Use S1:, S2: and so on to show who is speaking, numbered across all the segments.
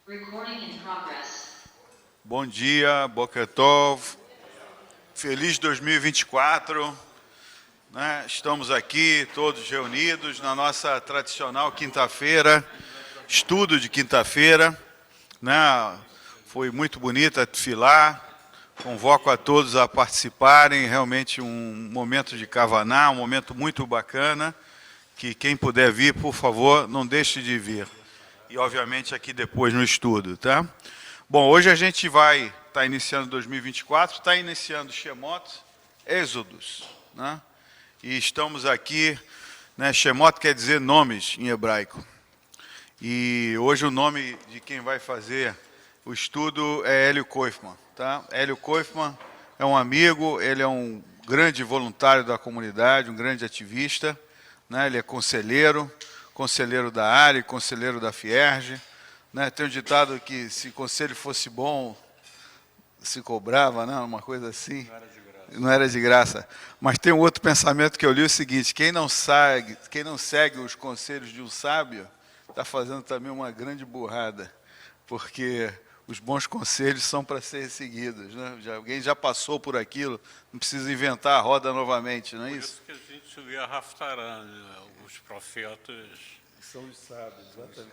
S1: Recording in progress.
S2: Bom dia, Boker Tov, feliz 2024, né? Estamos aqui todos reunidos na nossa tradicional quinta-feira, estudo de quinta-feira, né? Foi muito bonita a tefilá, convoco a todos a participarem, realmente um momento de kavaná, um momento muito bacana, que quem puder vir, por favor, não deixe de vir. E, obviamente, aqui depois no estudo, tá? Bom, hoje a gente vai estar iniciando 2024, está iniciando Shemot, Êxodos, né? E estamos aqui, né? Shemot quer dizer nomes em hebraico. E hoje o nome de quem vai fazer o estudo é Hélio Koifman, tá? Hélio Koifman é um amigo, ele é um grande voluntário da comunidade, um grande ativista, né? Ele é conselheiro da área, conselheiro da Fierge, né? Tem um ditado que se conselho fosse bom, se cobrava, né? Uma coisa assim. Não era de graça. Mas tem um outro pensamento que eu li, o seguinte: quem não segue os conselhos de um sábio, está fazendo também uma grande burrada, porque os bons conselhos são para ser seguidos, né? Alguém já passou por aquilo, não precisa inventar a roda novamente, não é isso?
S3: Por isso que a gente lê a Haftarah, né? Os profetas.
S2: São os sábios, exatamente.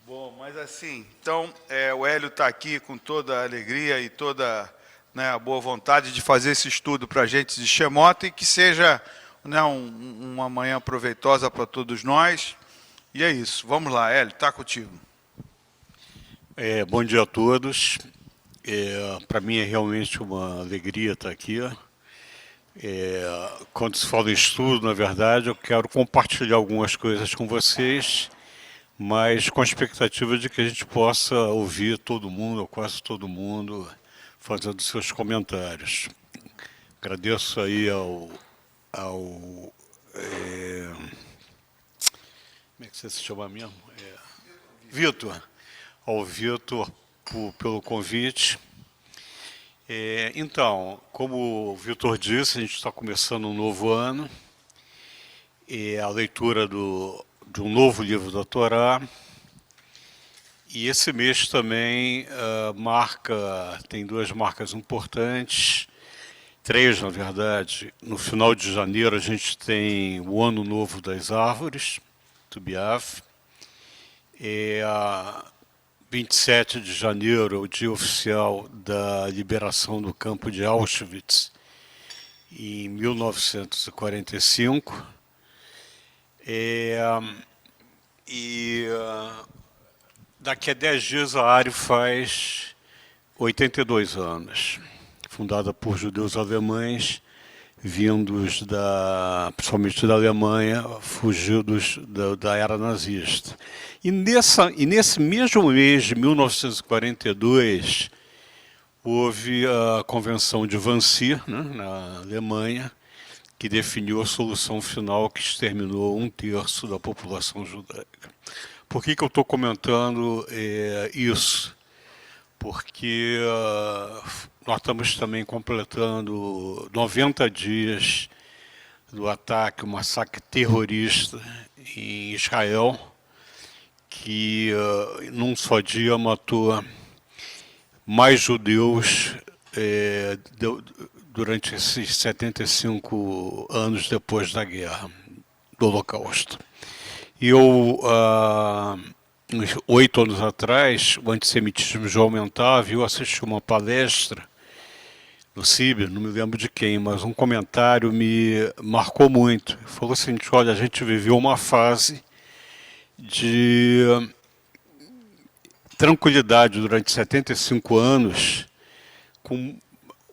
S2: Bom, mas assim, então, o Hélio está aqui com toda a alegria e toda, né, a boa vontade de fazer esse estudo para a gente de Shemot e que seja, né, uma manhã proveitosa para todos nós. E é isso. Vamos lá, Hélio, está contigo.
S3: Bom dia a todos. Para mim é realmente uma alegria estar aqui. Quando se fala em estudo, na verdade, eu quero compartilhar algumas coisas com vocês, mas com a expectativa de que a gente possa ouvir todo mundo, ou quase todo mundo, fazendo seus comentários. Agradeço aí ao como é que você se chama mesmo? Vitor. Ao Vitor pelo convite. Então, como o Vitor disse, a gente está começando um novo ano, a leitura de um novo livro da Torá, e esse mês também tem duas marcas importantes, três na verdade. No final de janeiro a gente tem o Ano Novo das Árvores, Tubiav, 27 de janeiro é o dia oficial da liberação do campo de Auschwitz, em 1945. Daqui a 10 dias a ARI faz 82 anos, fundada por judeus alemães, vindos principalmente da Alemanha, fugidos da era nazista. E nesse mesmo mês de 1942, houve a Convenção de Wannsee, né, na Alemanha, que definiu a solução final que exterminou 1/3 da população judaica. Por que eu estou comentando isso? Porque nós estamos também completando 90 dias do ataque, o massacre terrorista em Israel, que num só dia matou mais judeus durante esses 75 anos depois da guerra, do Holocausto. E uns 8 anos atrás, o antissemitismo já aumentava, e eu assisti uma palestra no CIB, não me lembro de quem, mas um comentário me marcou muito. Falou assim: olha, a gente viveu uma fase de tranquilidade durante 75 anos, com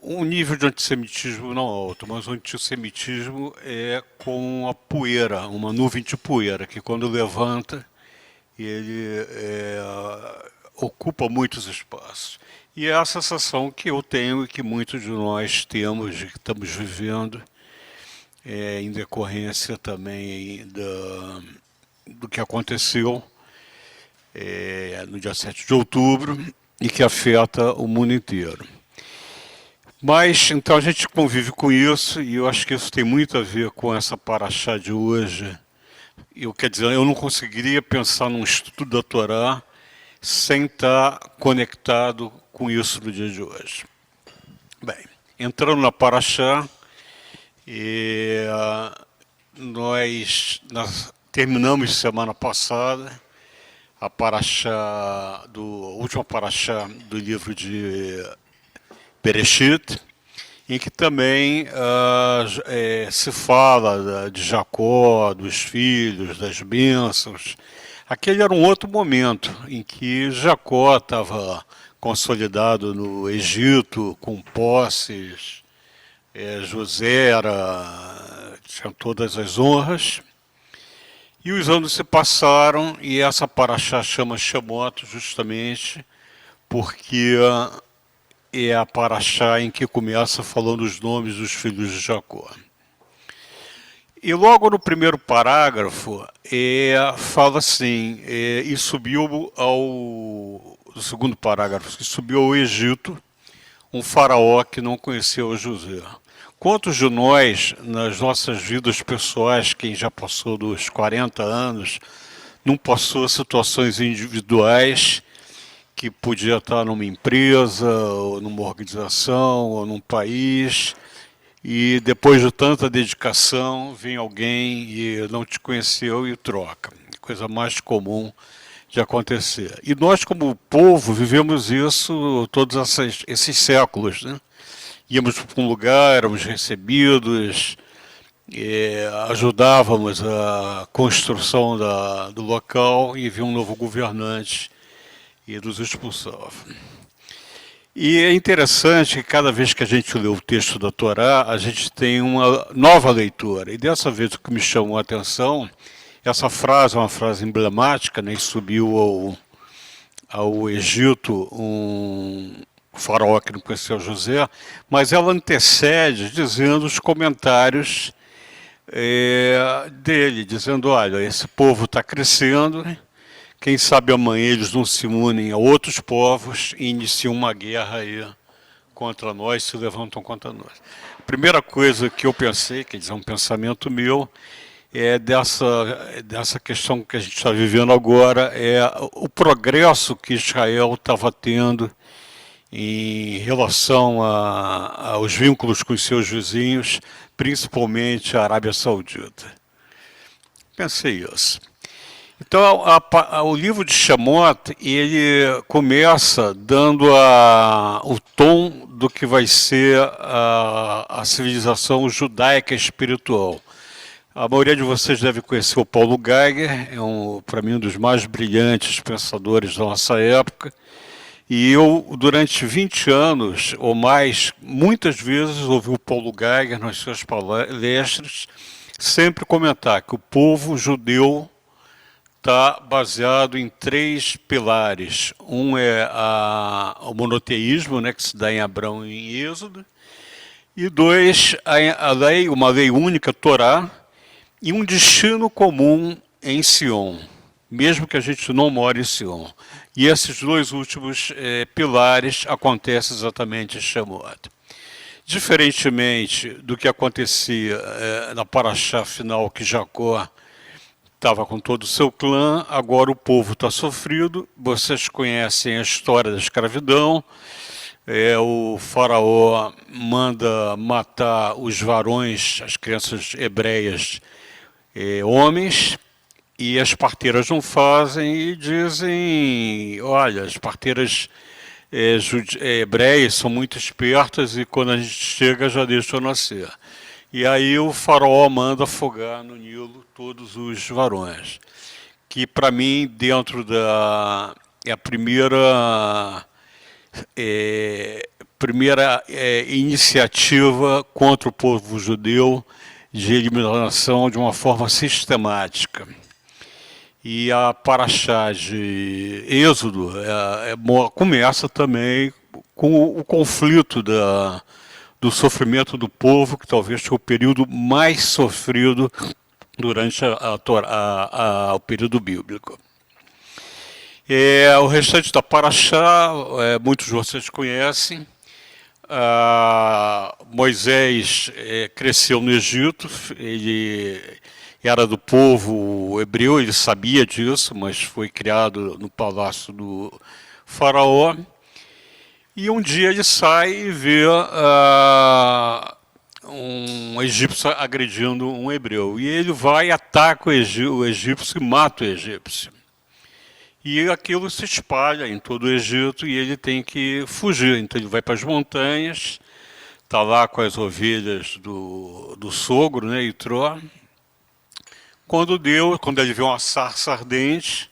S3: um nível de antissemitismo não alto, mas o antissemitismo é com a poeira, uma nuvem de poeira, que quando levanta, ele ocupa muitos espaços. E é a sensação que eu tenho e que muitos de nós temos, de que estamos vivendo, em decorrência também do que aconteceu no dia 7 de outubro e que afeta o mundo inteiro. Mas, então, a gente convive com isso, e eu acho que isso tem muito a ver com essa paraxá de hoje. Quer dizer, eu não conseguiria pensar num estudo da Torá sem estar conectado com isso no dia de hoje. Bem, entrando na Paraxá, nós terminamos semana passada a última Paraxá do livro de Bereshit, em que também se fala de Jacó, dos filhos, das bênçãos. Aquele era um outro momento em que Jacó estava consolidado no Egito, com posses, José tinha todas as honras. E os anos se passaram e essa paraxá chama Shemot justamente porque é a paraxá em que começa falando os nomes dos filhos de Jacó. E logo no primeiro parágrafo fala assim, e subiu no segundo parágrafo, que subiu ao Egito um faraó que não conheceu José. Quantos de nós, nas nossas vidas pessoais, quem já passou dos 40 anos, não passou situações individuais que podia estar numa empresa, ou numa organização, ou num país, e depois de tanta dedicação, vem alguém e não te conheceu e troca. Coisa mais comum de acontecer. E nós, como povo, vivemos isso todos esses séculos, né? Íamos para um lugar, éramos recebidos, ajudávamos a construção do local e vinha um novo governante e nos expulsava. E é interessante que cada vez que a gente lê o texto da Torá, a gente tem uma nova leitura. E dessa vez o que me chamou a atenção, essa frase é uma frase emblemática, né? Subiu ao Egito um faraó que não conheceu José, mas ela antecede dizendo os comentários dele, dizendo, olha, esse povo está crescendo, né? Quem sabe amanhã eles não se unem a outros povos e iniciam uma guerra aí contra nós, se levantam contra nós. A primeira coisa que eu pensei, quer dizer, um pensamento meu, é dessa questão que a gente está vivendo agora, é o progresso que Israel estava tendo em relação aos vínculos com os seus vizinhos, principalmente a Arábia Saudita. Pensei isso. Então, o livro de Shemot, ele começa dando o tom do que vai ser a civilização judaica espiritual. A maioria de vocês deve conhecer o Paulo Geiger, para mim, um dos mais brilhantes pensadores da nossa época. E eu, durante 20 anos ou mais, muitas vezes ouvi o Paulo Geiger nas suas palestras sempre comentar que o povo judeu está baseado em 3 pilares. Um é o monoteísmo, né, que se dá em Abraão e em Êxodo. E 2, uma lei única, Torá, e um destino comum em Sion, mesmo que a gente não more em Sion. E esses 2 últimos pilares acontecem exatamente em Shemot. Diferentemente do que acontecia na paraxá final, que Jacó estava com todo o seu clã, agora o povo está sofrido. Vocês conhecem a história da escravidão. O faraó manda matar os varões, as crianças hebreias, homens, e as parteiras não fazem e dizem, olha, as parteiras hebreias são muito espertas e quando a gente chega já deixam nascer. E aí o faraó manda afogar no Nilo todos os varões, que para mim, dentro é a primeira iniciativa contra o povo judeu de eliminação de uma forma sistemática. E a paraxá de Êxodo começa também com o conflito do sofrimento do povo, que talvez seja o período mais sofrido durante o período bíblico. O restante da paraxá, muitos de vocês conhecem. Moisés cresceu no Egito, ele era do povo hebreu, ele sabia disso, mas foi criado no palácio do faraó. E um dia ele sai e vê um egípcio agredindo um hebreu. E ele vai, ataca o egípcio e mata o egípcio. E aquilo se espalha em todo o Egito e ele tem que fugir. Então ele vai para as montanhas, está lá com as ovelhas do sogro, né, Itró. Quando ele vê uma sarça ardente,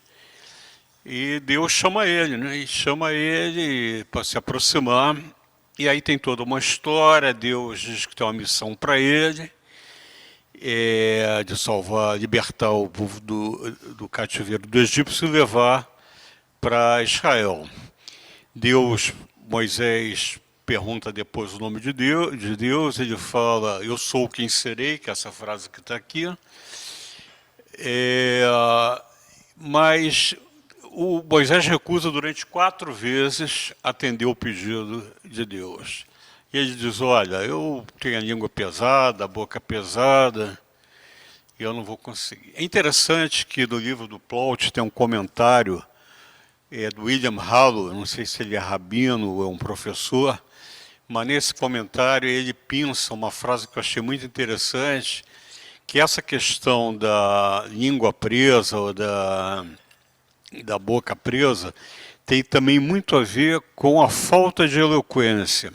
S3: e Deus chama ele, né? E chama ele para se aproximar. E aí tem toda uma história. Deus diz que tem uma missão para ele, de salvar, libertar o povo do cativeiro do Egito e levar para Israel. Moisés pergunta depois o nome de Deus, ele fala, eu sou quem serei, que é essa frase que está aqui. Mas o Moisés recusa durante 4 vezes atender o pedido de Deus. E ele diz, olha, eu tenho a língua pesada, a boca pesada, e eu não vou conseguir. É interessante que no livro do Plaut tem um comentário do William Hallow, não sei se ele é rabino ou é um professor, mas nesse comentário ele pinça uma frase que eu achei muito interessante, que essa questão da língua presa ou da boca presa tem também muito a ver com a falta de eloquência.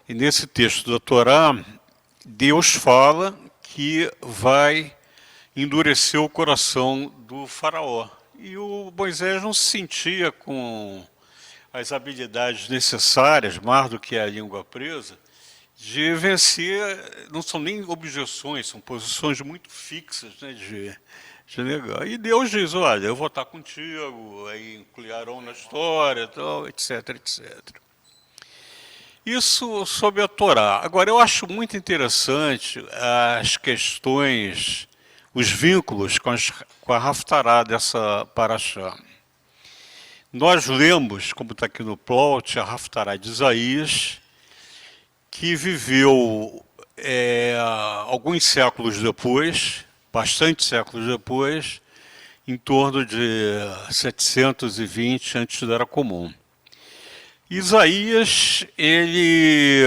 S3: E nesse texto da Torá, Deus fala que vai endurecer o coração do faraó. E o Moisés não se sentia com as habilidades necessárias, mais do que a língua presa, de vencer, não são nem objeções, são posições muito fixas, né, de negar. E Deus diz, olha, eu vou estar contigo, aí inclui Arão na história, tal, etc, etc. Isso sobre a Torá. Agora, eu acho muito interessante as questões, os vínculos com a Haftará dessa paraxá. Nós lemos, como está aqui no plot, a Haftará de Isaías, que viveu alguns séculos depois, bastante séculos depois, em torno de 720 antes da Era Comum. Isaías, ele,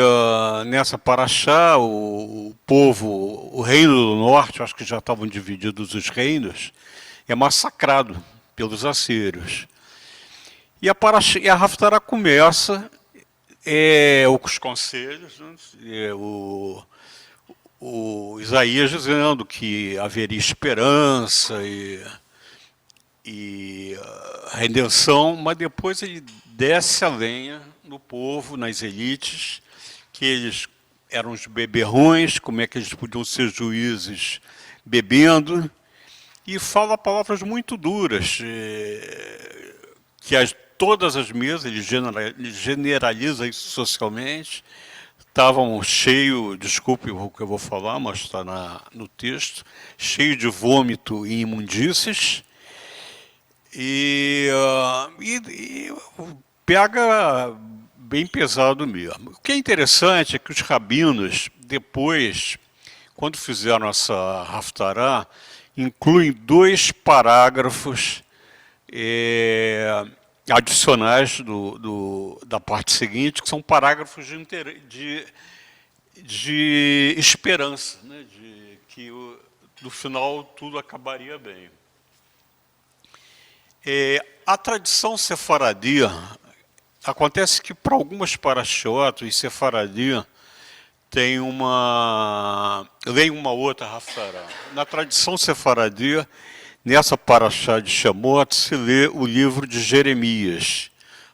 S3: nessa paraxá, o povo, o reino do norte, acho que já estavam divididos os reinos, é massacrado pelos assírios. E a Haftará começa os conselhos, né, o Isaías dizendo que haveria esperança e redenção, mas depois ele desce a lenha no povo, nas elites, que eles eram os beberrões, como é que eles podiam ser juízes bebendo, e fala palavras muito duras, que todas as mesas, ele generaliza isso socialmente, estavam cheios, desculpe o que eu vou falar, mas está no texto, cheio de vômito e imundícies, e pega bem pesado mesmo. O que é interessante é que os rabinos, depois, quando fizeram essa Haftará, incluem 2 parágrafos adicionais da parte seguinte, que são parágrafos de esperança, né, de que no final tudo acabaria bem. A tradição sefaradí, acontece que para algumas paraxiotas, e sefaradí tem uma outra Haftará. Na tradição sefaradí, nessa paraxá de Shemot, se lê o livro de Jeremias,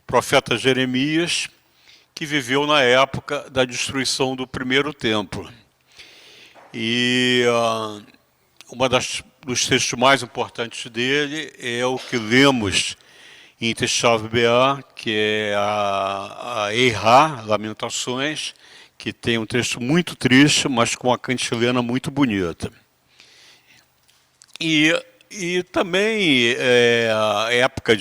S3: profeta Jeremias, que viveu na época da destruição do primeiro templo. E dos textos mais importantes dele é o que lemos em Teshav Be'ah, que é a Eirá, Lamentações, que tem um texto muito triste, mas com uma cantilena muito bonita. E também a época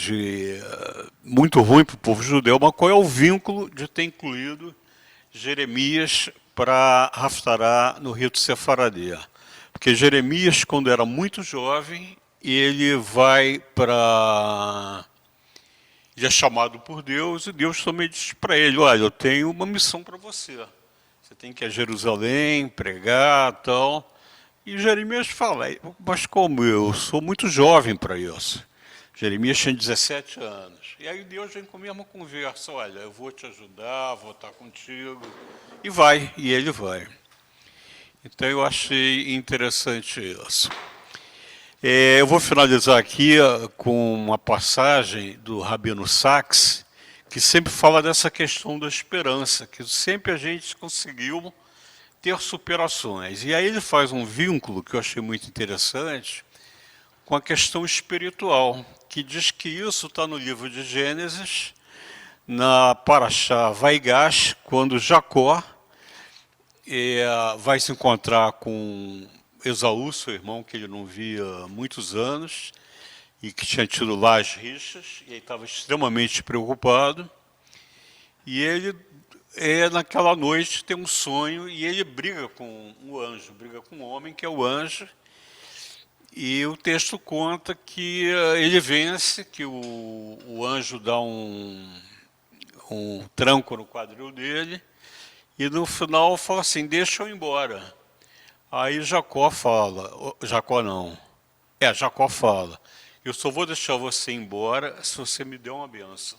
S3: muito ruim para o povo judeu, mas qual é o vínculo de ter incluído Jeremias para Haftará no rito sefaradí? Porque Jeremias, quando era muito jovem, ele vai para... Ele é chamado por Deus e Deus também diz para ele, olha, eu tenho uma missão para você. Você tem que ir a Jerusalém, pregar e tal. E Jeremias fala, mas como eu sou muito jovem para isso? Jeremias tinha 17 anos. E aí Deus vem com a mesma conversa, olha, eu vou te ajudar, vou estar contigo. E vai, e ele vai. Então eu achei interessante isso. Eu vou finalizar aqui com uma passagem do Rabino Sacks, que sempre fala dessa questão da esperança, que sempre a gente conseguiu ter superações. E aí ele faz um vínculo que eu achei muito interessante com a questão espiritual, que diz que isso está no livro de Gênesis, na Parashá Vaigash, quando Jacó vai se encontrar com Esaú, seu irmão, que ele não via há muitos anos, e que tinha tido lá as rixas, e ele estava extremamente preocupado. E ele, naquela noite, tem um sonho, e ele briga com o anjo, briga com o homem, que é o anjo, e o texto conta que ele vence, que o anjo dá um tranco no quadril dele, e no final fala assim, deixa eu ir embora. Aí Jacó fala, Jacó fala, eu só vou deixar você ir embora se você me der uma benção.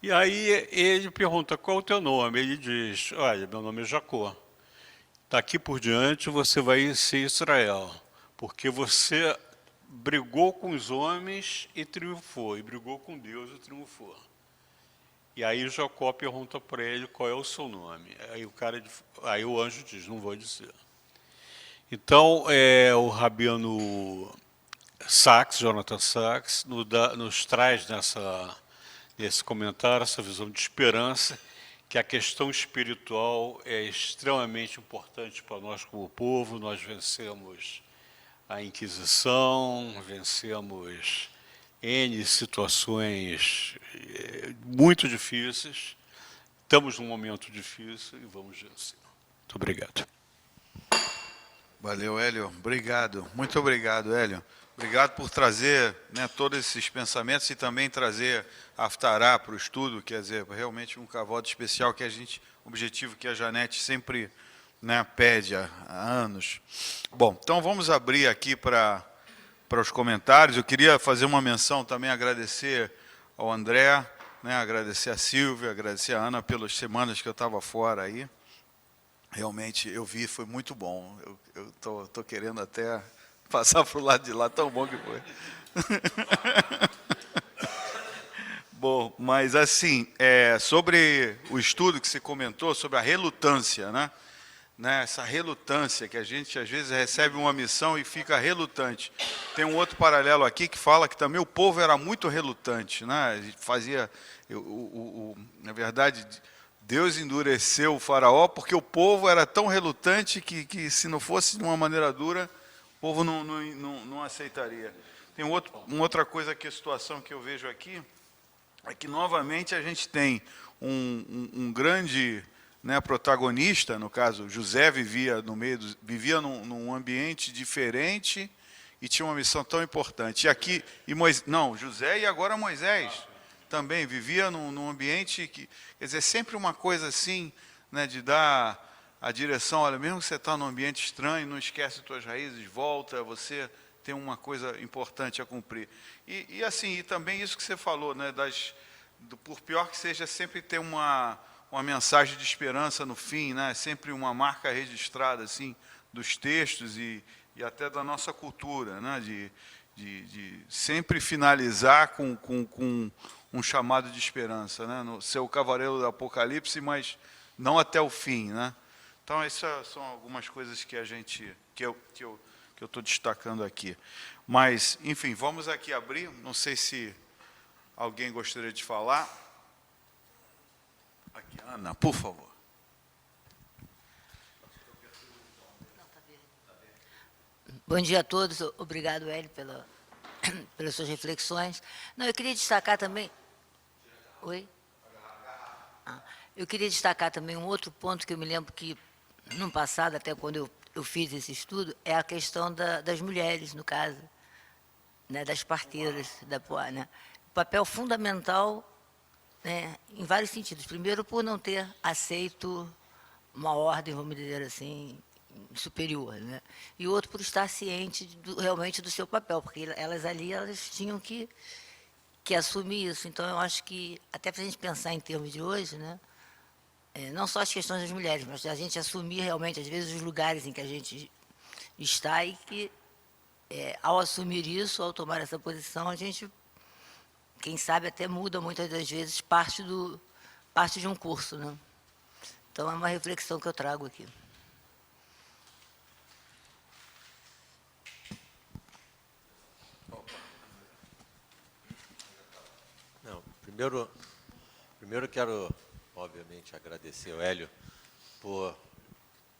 S3: E aí ele pergunta, qual é o teu nome? Ele diz, olha, meu nome é Jacó. Daqui por diante você vai ser Israel, porque você brigou com os homens e triunfou, e brigou com Deus e triunfou. E aí Jacó pergunta para ele qual é o seu nome. Aí o anjo diz, não vou dizer. Então, o Rabino Sacks, Jonathan Sacks, nos traz nesse comentário essa visão de esperança, que a questão espiritual é extremamente importante para nós como povo. Nós vencemos a Inquisição, vencemos N situações muito difíceis, estamos num momento difícil e vamos vencer. Muito obrigado.
S2: Valeu, Hélio. Obrigado. Muito obrigado, Hélio. Obrigado por trazer, né, todos esses pensamentos e também trazer a Haftará para o estudo, quer dizer, realmente um cavalo especial que objetivo que a Janete sempre, né, pede há anos. Bom, então vamos abrir aqui para os comentários. Eu queria fazer uma menção também, agradecer ao André, né, agradecer a Silvia, agradecer a Ana pelas semanas que eu estava fora aí. Realmente, eu vi, foi muito bom. Eu tô querendo até passar para o lado de lá, tão bom que foi. Bom, mas assim, sobre o estudo que você comentou, sobre a relutância, né? Essa relutância que a gente, às vezes, recebe uma missão e fica relutante. Tem um outro paralelo aqui que fala que também o povo era muito relutante, né? Fazia, na verdade, Deus endureceu o faraó porque o povo era tão relutante que se não fosse de uma maneira dura, o povo não aceitaria. Tem uma outra coisa que a situação que eu vejo aqui é que novamente a gente tem um grande, né, protagonista, no caso José vivia num ambiente diferente e tinha uma missão tão importante. José e agora Moisés também vivia num ambiente que, quer dizer, sempre uma coisa assim, né, de dar a direção, olha, mesmo que você está num ambiente estranho, não esquece as tuas raízes, volta, você tem uma coisa importante a cumprir. E assim, e também isso que você falou, né, por pior que seja, sempre ter uma mensagem de esperança no fim, né, sempre uma marca registrada assim, dos textos e até da nossa cultura, né, de sempre finalizar com um chamado de esperança, né? Ser o cavaleiro do Apocalipse, mas não até o fim, né? Então, essas são algumas coisas que eu estou destacando aqui. Mas, enfim, vamos aqui abrir. Não sei se alguém gostaria de falar. Aqui, Ana, por favor.
S4: Bom dia a todos. Obrigado, Hélio, pelas suas reflexões. Não, eu queria destacar também... Oi? Eu queria destacar também um outro ponto que eu me lembro que, no passado, até quando eu eu fiz esse estudo é a questão das mulheres, no caso, né, das parteiras da Poá, né? O papel fundamental, né, em vários sentidos. Primeiro, por não ter aceito uma ordem, vamos dizer assim, superior, né? E outro, por estar ciente realmente do seu papel, porque elas ali elas tinham que assumir isso. Então, eu acho que, até para a gente pensar em termos de hoje, né, não só as questões das mulheres, mas a gente assumir realmente, às vezes, os lugares em que a gente está e que, ao assumir isso, ao tomar essa posição, a gente, quem sabe, até muda muitas das vezes parte de um curso, né? Então, é uma reflexão que eu trago aqui.
S5: Não, primeiro quero, obviamente, agradecer ao Hélio por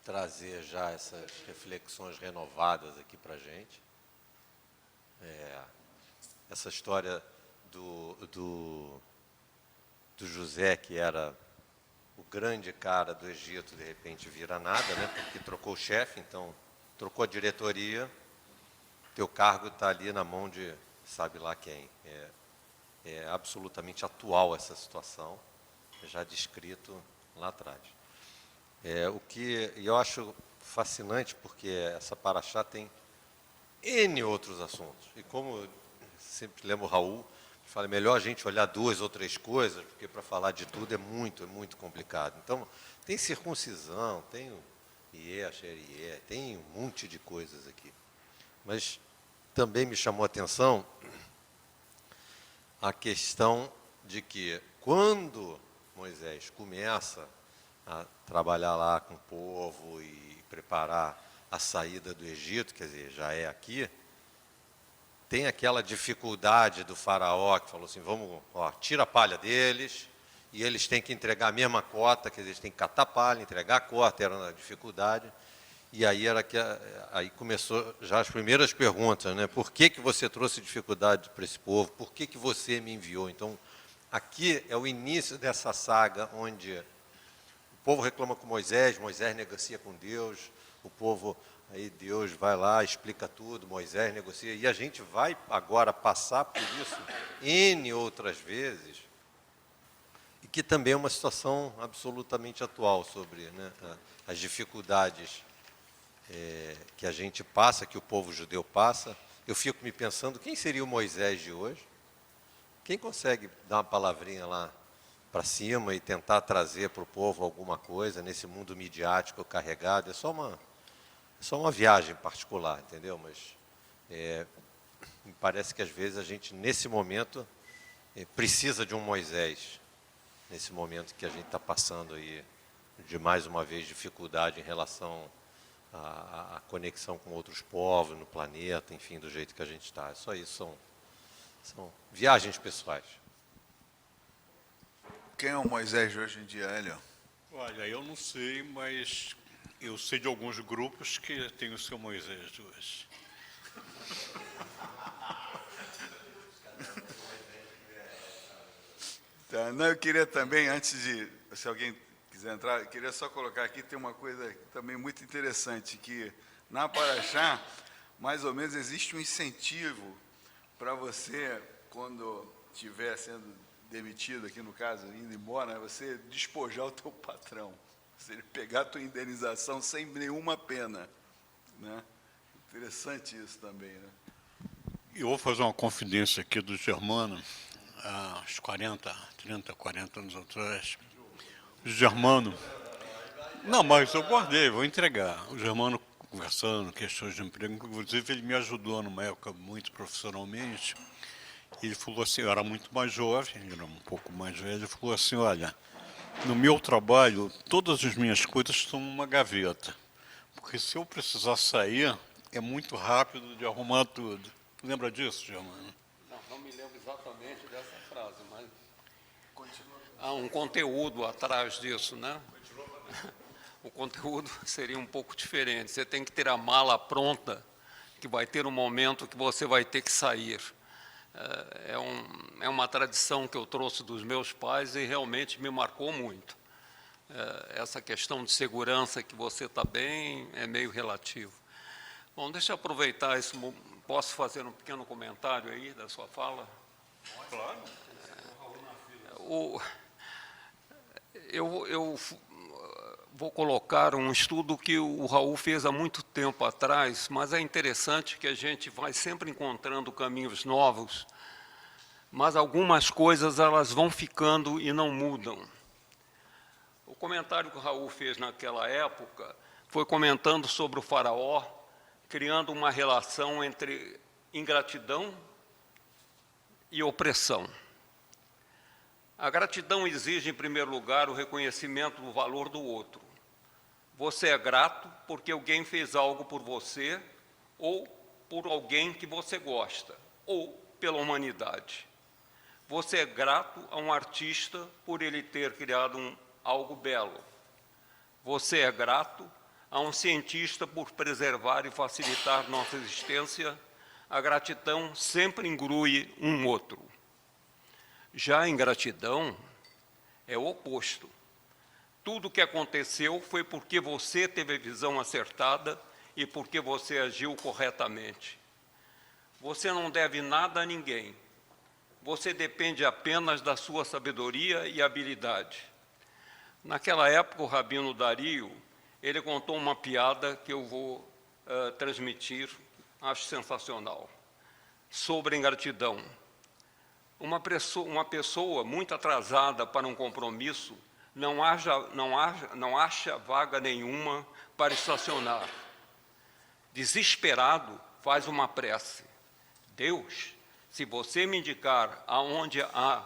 S5: trazer já essas reflexões renovadas aqui para a gente. Essa história do José, que era o grande cara do Egito, de repente vira nada, né? Porque trocou o chefe, então trocou a diretoria, teu cargo está ali na mão de sabe lá quem. É absolutamente atual essa situação, já descrito lá atrás. O que eu acho fascinante, porque essa paraxá tem N outros assuntos. E como sempre lembro o Raul, fala, é melhor a gente olhar 2 ou 3 coisas, porque para falar de tudo é muito complicado. Então, tem circuncisão, tem o Iê, Xeriê, tem um monte de coisas aqui. Mas também me chamou a atenção a questão de que, quando Moisés começa a trabalhar lá com o povo e preparar a saída do Egito, quer dizer, já é aqui, tem aquela dificuldade do faraó, que falou assim, vamos, tira a palha deles, e eles têm que entregar a mesma cota, quer dizer, eles têm que catar a palha, entregar a cota, era uma dificuldade. E aí aí começou já as primeiras perguntas, né? Por que você trouxe dificuldade para esse povo? Por que você me enviou? Então, aqui é o início dessa saga, onde o povo reclama com Moisés, Moisés negocia com Deus, o povo, aí Deus vai lá, explica tudo, Moisés negocia, e a gente vai agora passar por isso N outras vezes, e que também é uma situação absolutamente atual sobre, né, as dificuldades que a gente passa, que o povo judeu passa. Eu fico me pensando, quem seria o Moisés de hoje? Quem consegue dar uma palavrinha lá para cima e tentar trazer para o povo alguma coisa nesse mundo midiático carregado? É só uma viagem particular, entendeu? Mas me parece que às vezes a gente, nesse momento, precisa de um Moisés, nesse momento que a gente está passando aí, de mais uma vez dificuldade em relação a conexão com outros povos no planeta, enfim, do jeito que a gente está. É só isso, são viagens pessoais.
S2: Quem é o Moisés de hoje em dia, Hélio?
S3: Olha, eu não sei, mas eu sei de alguns grupos que tem o seu Moisés de hoje.
S2: Tá, não, eu queria também, antes de, se alguém quiser entrar, eu queria só colocar aqui, tem uma coisa também muito interessante, que na Paraxá, mais ou menos, existe um incentivo para você, quando estiver sendo demitido, aqui no caso, indo embora, né, você despojar o teu patrão, você pegar a tua indenização sem nenhuma pena, né? Interessante isso também, né?
S3: Eu vou fazer uma confidência aqui do Germano, há uns 30, 40 anos atrás. O Germano... Não, mas eu guardei, vou entregar. O Germano conversando, questões de emprego, inclusive ele me ajudou numa época muito profissionalmente. Ele falou assim, eu era muito mais jovem, ele era um pouco mais velho, ele falou assim, olha, no meu trabalho, todas as minhas coisas estão numa gaveta, porque se eu precisar sair, é muito rápido de arrumar tudo. Lembra disso, Germano?
S6: Não me lembro exatamente dessa frase, mas há um conteúdo atrás disso, né? O conteúdo seria um pouco diferente. Você tem que ter a mala pronta, que vai ter um momento que você vai ter que sair. É uma tradição que eu trouxe dos meus pais e realmente me marcou muito. essa questão de segurança que você está bem é meio relativo. Bom, deixa eu aproveitar esse... Posso fazer um pequeno comentário aí da sua fala?
S2: Claro.
S6: Eu vou colocar um estudo que o Raul fez há muito tempo atrás, mas é interessante que a gente vai sempre encontrando caminhos novos, mas algumas coisas elas vão ficando e não mudam. O comentário que o Raul fez naquela época foi comentando sobre o faraó, criando uma relação entre ingratidão e opressão. A gratidão exige, em primeiro lugar, o reconhecimento do valor do outro. Você é grato porque alguém fez algo por você, ou por alguém que você gosta, ou pela humanidade. Você é grato a um artista por ele ter criado algo belo. Você é grato a um cientista por preservar e facilitar nossa existência. A gratidão sempre inclui um outro. Já a ingratidão é o oposto. Tudo o que aconteceu foi porque você teve a visão acertada e porque você agiu corretamente. Você não deve nada a ninguém. Você depende apenas da sua sabedoria e habilidade. Naquela época, o Rabino Dario, ele contou uma piada que eu vou transmitir, acho sensacional, sobre a ingratidão. Uma pessoa muito atrasada para um compromisso não acha vaga nenhuma para estacionar. Desesperado, faz uma prece. Deus, se você me indicar aonde há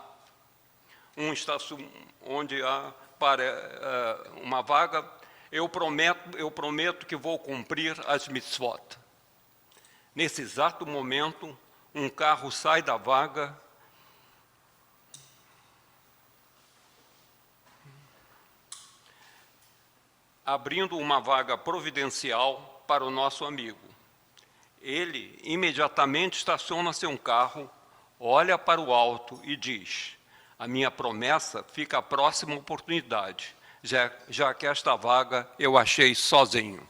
S6: uma vaga, eu prometo que vou cumprir as mitzvot. Nesse exato momento, um carro sai da vaga abrindo uma vaga providencial para o nosso amigo. Ele imediatamente estaciona seu carro, olha para o alto e diz: a minha promessa fica à próxima oportunidade, já que esta vaga eu achei sozinho.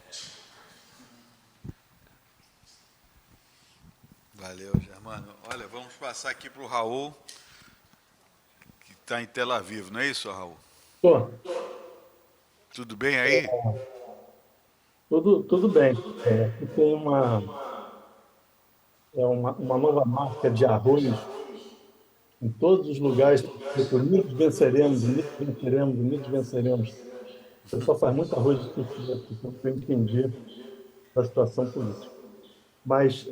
S2: Valeu, Germano. Olha, vamos passar aqui para o Raul, que está em Tel Aviv, não é isso, Raul?
S7: Pô,
S2: Tudo bem aí?
S7: tudo bem. Aqui tem uma nova marca de arroz em todos os lugares. Unidos venceremos, unidos venceremos, unidos venceremos. O pessoal faz muito arroz de torcida, porque eu entendi a situação política. Mas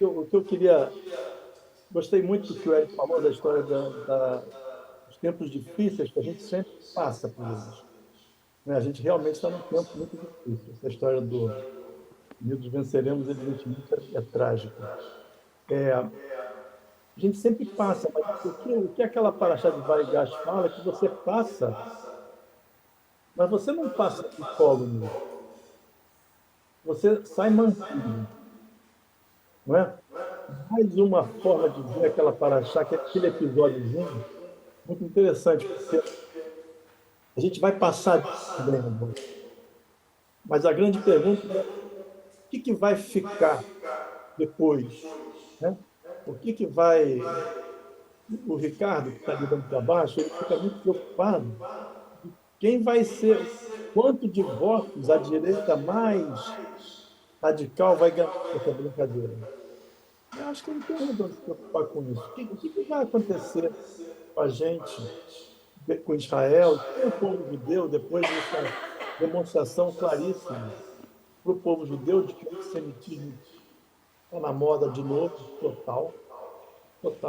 S7: o que eu queria... Gostei muito do que o Eric falou, da história dos tempos difíceis que a gente sempre passa por eles. Né? A gente realmente está num tempo muito difícil. Essa história do unidos venceremos, evidentemente, é trágica. A gente sempre passa, mas o que aquela paraxá de Vai-Gash fala é que você passa, mas você não passa incólume. Você sai mantido. Não é? Mais uma forma de ver aquela paraxá, que é aquele episódiozinho, muito interessante, porque a gente vai passar disso, mas a grande pergunta é o que vai ficar depois? Né? O que vai... O Ricardo, que está ali dando para baixo, ele fica muito preocupado de quem vai ser, quanto de votos a direita mais radical vai ganhar essa brincadeira. Eu acho que não tem nada a se preocupar com isso. O que vai acontecer com a gente, com Israel, com o povo judeu, depois dessa demonstração claríssima para o povo judeu de que o antissemitismo está na moda de novo, total,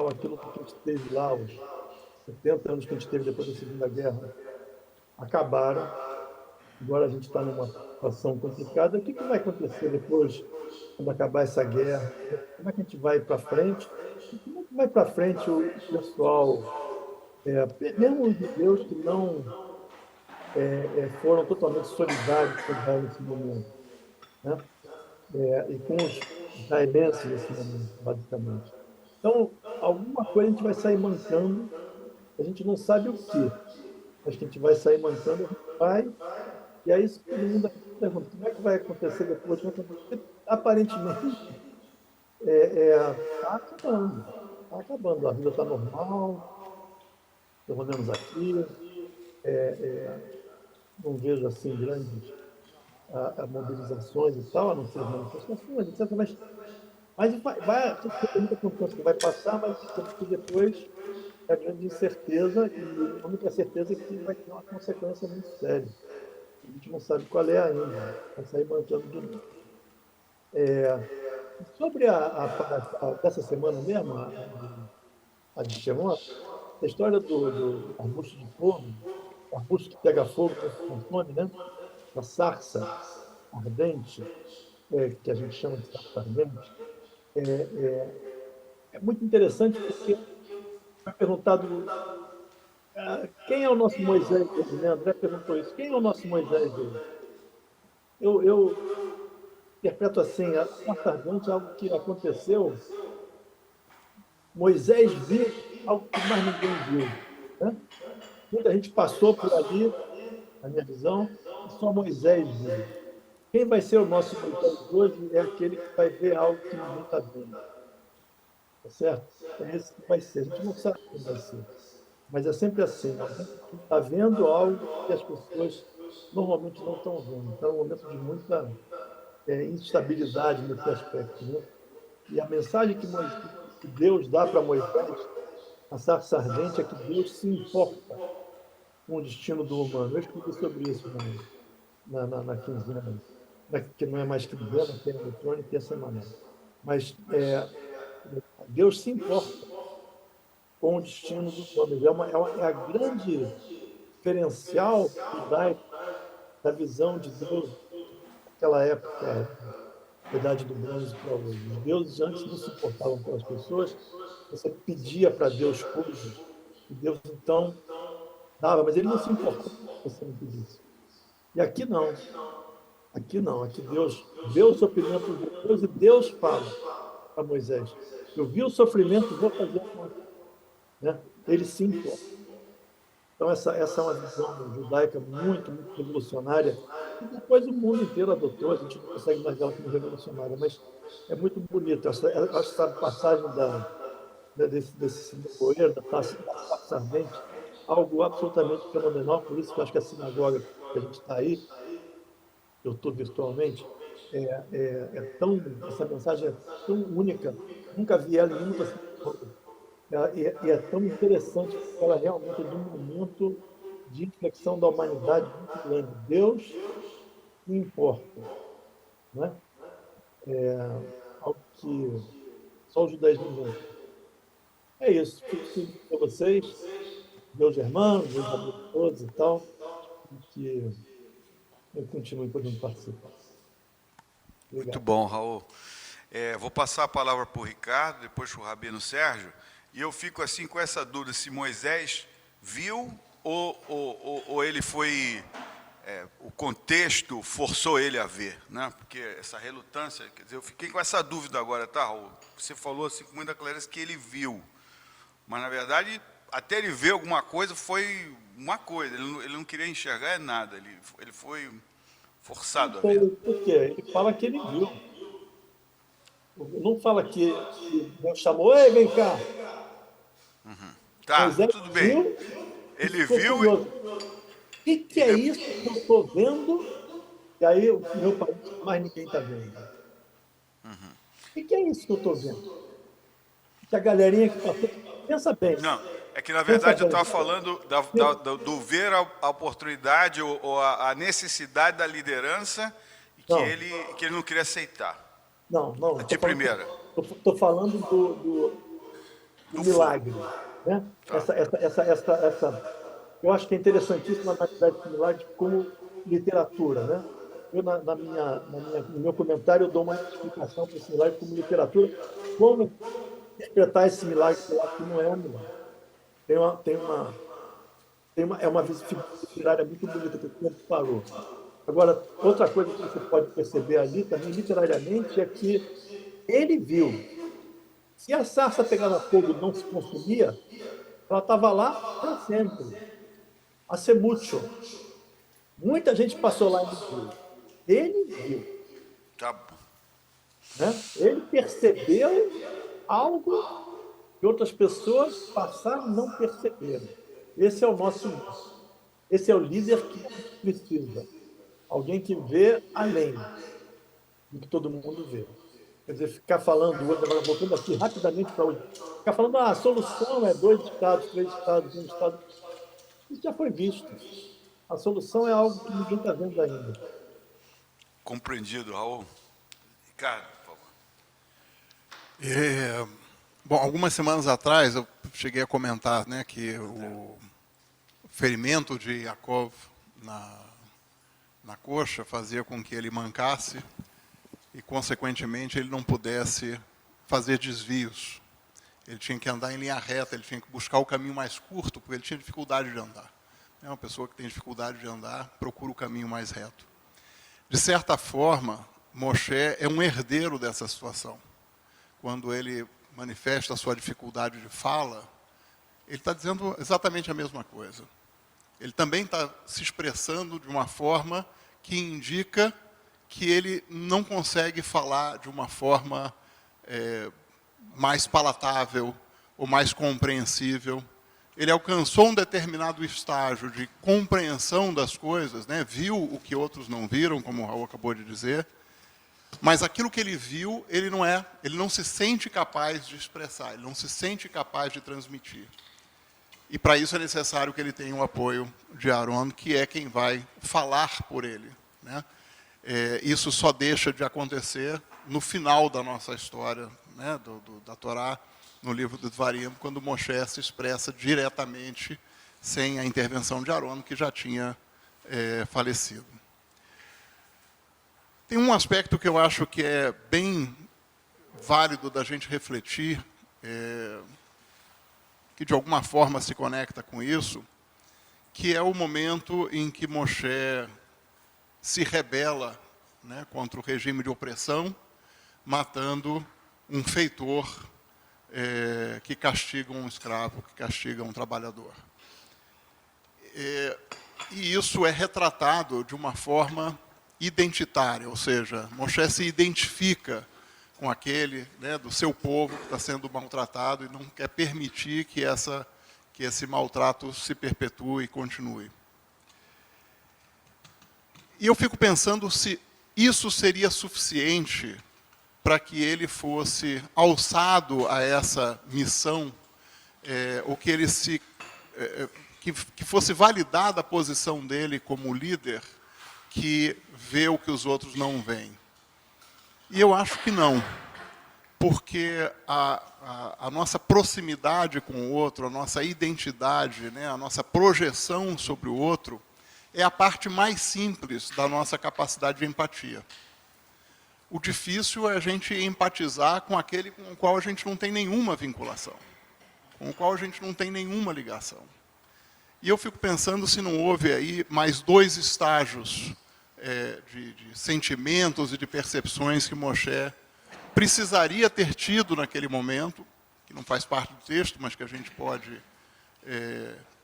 S7: aquilo que a gente teve lá, os 70 anos que a gente teve depois da Segunda Guerra, acabaram. Agora a gente está numa situação complicada. O que vai acontecer depois, quando acabar essa guerra? Como é que a gente vai para frente? Como é que vai para frente o pessoal, mesmo os judeus que não foram totalmente solidários com Israel nesse momento, né? E com os israelenses nesse momento, basicamente. Então, alguma coisa a gente vai sair mancando, a gente não sabe o quê. Acho que a gente vai sair mancando, a gente vai. E aí isso todo mundo pergunta, como é que vai acontecer depois? Porque, aparentemente, está acabando. Está acabando. A vida está normal, pelo menos aqui. Não vejo assim grandes mobilizações e tal, a não ser manifestações, etc. Mas tem muita confiança que vai passar, mas que depois é a grande incerteza, e a única certeza é que vai ter uma consequência muito séria. A gente não sabe qual é ainda, vai sair mancando de novo. Sobre dessa semana mesmo, a de Shemot, a história do arbusto de fogo, o arbusto que pega fogo, que se consome, né? A sarça ardente, que a gente chama de sarça ardente, é muito interessante porque foi perguntado quem é o nosso Moisés hoje, né? André perguntou isso, quem é o nosso Moisés hoje? Eu interpreto assim, a sarça ardente é algo que aconteceu, Moisés viu algo que mais ninguém viu, né? Muita gente passou por ali, na minha visão, e só Moisés viu. Quem vai ser o nosso Moisés hoje é aquele que vai ver algo que ninguém está vendo. Tá certo? É esse que vai ser. A gente não sabe quem vai ser. Mas é sempre assim. Alguém está vendo algo que as pessoas normalmente não estão vendo. Então é um momento de muita instabilidade nesse aspecto. Né? E a mensagem que Deus dá para Moisés, a sarça ardente, é que Deus se importa com o destino do humano. Eu escrevi sobre isso na quinzena, que não é mais quinzena, que é eletrônica e é semanal. Mas Deus se importa com o destino dos homens. É a grande diferencial da visão de Deus naquela época, da Idade do Bronze para hoje. Os deuses antes não se importavam com as pessoas, você pedia para Deus coisas, e Deus então dava, mas ele não se importava se você não pedisse. E aqui não. Aqui não. Aqui Deus vê o sofrimento de Deus e Deus fala para Moisés: eu vi o sofrimento, vou fazer uma. Né? Ele se importa. Então, essa é uma visão judaica muito, muito revolucionária, e depois o mundo inteiro adotou, a gente não consegue mais ver ela como revolucionária, mas é muito bonito. Essa passagem desse nevoeiro, da taça ardente, algo absolutamente fenomenal, por isso que eu acho que a sinagoga que a gente está aí, eu estou virtualmente, essa mensagem é tão única, nunca vi ela em nenhuma sinagoga. E é tão interessante porque ela realmente é de um momento de inflexão da humanidade muito grande. Deus se importa. Né? Algo que só o judaísmo inventa. É isso. Fico com vocês, meus irmãos, meus amigos todos e tal, e que eu continue podendo participar. Obrigado.
S2: Muito bom, Raul. Vou passar a palavra para o Ricardo, depois para o Rabino Sérgio, e eu fico assim com essa dúvida, se Moisés viu ou ele foi, o contexto forçou ele a ver, né? Porque essa relutância, quer dizer, eu fiquei com essa dúvida agora, tá, Raul? Você falou assim com muita clareza que ele viu, mas na verdade, até ele ver alguma coisa foi uma coisa, ele não queria enxergar nada, ele foi forçado a ver.
S7: Por quê? Ele fala que ele viu. Não fala que Deus chamou, ei, vem cá.
S2: Tá,
S7: Moisés
S2: tudo bem.
S7: viu,
S2: Ele
S7: ficou
S2: viu
S7: curioso. O que é isso que eu estou vendo? E aí o meu pai disse, mas ninguém está vendo. O que é isso que eu estou vendo? Que a galerinha que passou. Pensa bem.
S2: Não, é que na verdade eu estava
S7: bem.
S2: falando do ver a oportunidade ou a necessidade da liderança e que
S7: Não.
S2: ele não queria aceitar.
S7: Não.
S2: De primeira.
S7: Estou falando do milagre. Né? Eu acho que é interessantíssima a análise do milagre como literatura. Né? Eu, no meu comentário, eu dou uma explicação para esse milagre como literatura. Como interpretar esse milagre que não é um milagre. É uma visão literária muito bonita que o tempo parou. Agora, outra coisa que você pode perceber ali também, literariamente, é que ele viu. Se a sarça pegava fogo e não se consumia, ela estava lá para sempre. hace mucho. Muita gente passou lá e não viu. Ele viu.
S2: Tá bom.
S7: Né? Ele percebeu algo que outras pessoas passaram e não perceberam. Esse é o nosso líder. Esse é o líder que a gente precisa. Alguém que vê além do que todo mundo vê. Quer dizer, ficar falando hoje, agora voltando aqui rapidamente para hoje, ficar falando, a solução é 2 estados, 3 estados, 1 estado. Isso já foi visto. A solução é algo que ninguém está vendo ainda.
S2: Compreendido, Raul. Ricardo, por favor.
S8: Bom, algumas semanas atrás eu cheguei a comentar, né, que o ferimento de Yaakov na coxa fazia com que ele mancasse e, consequentemente, ele não pudesse fazer desvios. Ele tinha que andar em linha reta, ele tinha que buscar o caminho mais curto, porque ele tinha dificuldade de andar. Uma pessoa que tem dificuldade de andar procura o caminho mais reto. De certa forma, Moshe é um herdeiro dessa situação. Quando ele manifesta a sua dificuldade de fala, ele está dizendo exatamente a mesma coisa. Ele também está se expressando de uma forma que indica que ele não consegue falar de uma forma mais palatável ou mais compreensível. Ele alcançou um determinado estágio de compreensão das coisas, né? Viu o que outros não viram, como o Raul acabou de dizer, mas aquilo que ele viu, ele não se sente capaz de expressar, ele não se sente capaz de transmitir. E para isso é necessário que ele tenha o apoio de Aaron, que é quem vai falar por ele, né? Isso só deixa de acontecer no final da nossa história, né, da Torá, no livro do Dvarim, quando Moshe se expressa diretamente, sem a intervenção de Aaron, que já tinha falecido. Tem um aspecto que eu acho que é bem válido da gente refletir, que de alguma forma se conecta com isso, que é o momento em que Moshe se rebela, né, contra o regime de opressão, matando um feitor que castiga um escravo, que castiga um trabalhador. E isso é retratado de uma forma identitária, ou seja, Moshe se identifica com aquele, né, do seu povo que está sendo maltratado e não quer permitir que esse maltrato se perpetue e continue. E eu fico pensando se isso seria suficiente para que ele fosse alçado a essa missão, ou que ele que fosse validada a posição dele como líder que vê o que os outros não veem. E eu acho que não, porque a nossa proximidade com o outro, a nossa identidade, né, a nossa projeção sobre o outro, é a parte mais simples da nossa capacidade de empatia. O difícil é a gente empatizar com aquele com o qual a gente não tem nenhuma vinculação, com o qual a gente não tem nenhuma ligação. E eu fico pensando se não houve aí mais 2 estágios de sentimentos e de percepções que Moshe precisaria ter tido naquele momento, que não faz parte do texto, mas que a gente pode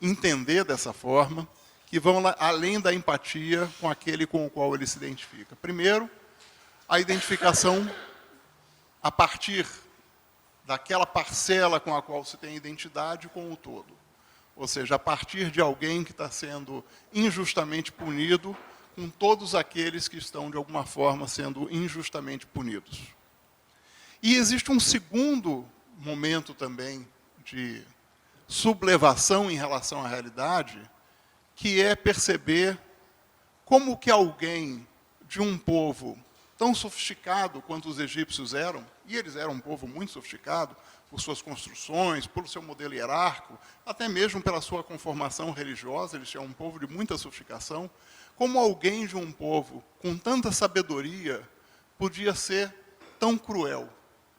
S8: entender dessa forma, que vão além da empatia com aquele com o qual ele se identifica. Primeiro, a identificação a partir daquela parcela com a qual se tem identidade com o todo. Ou seja, a partir de alguém que está sendo injustamente punido com todos aqueles que estão, de alguma forma, sendo injustamente punidos. E existe um segundo momento também de sublevação em relação à realidade, que é perceber como que alguém de um povo tão sofisticado quanto os egípcios eram, e eles eram um povo muito sofisticado, por suas construções, pelo seu modelo hierárquico, até mesmo pela sua conformação religiosa, eles tinham um povo de muita sofisticação, como alguém de um povo com tanta sabedoria podia ser tão cruel,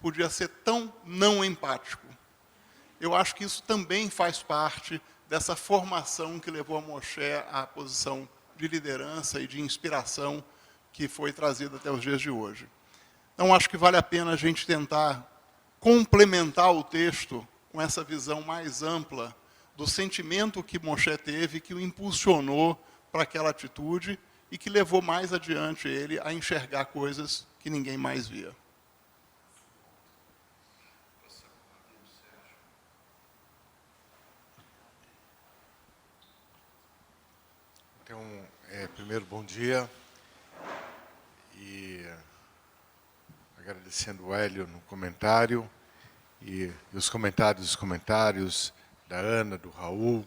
S8: podia ser tão não empático. Eu acho que isso também faz parte dessa formação que levou a Moshe à posição de liderança e de inspiração que foi trazida até os dias de hoje. Então, acho que vale a pena a gente tentar complementar o texto com essa visão mais ampla do sentimento que Moshe teve, que o impulsionou para aquela atitude e que levou mais adiante ele a enxergar coisas que ninguém mais via.
S9: Então, primeiro, bom dia. E agradecendo o Hélio no comentário e os comentários da Ana, do Raul.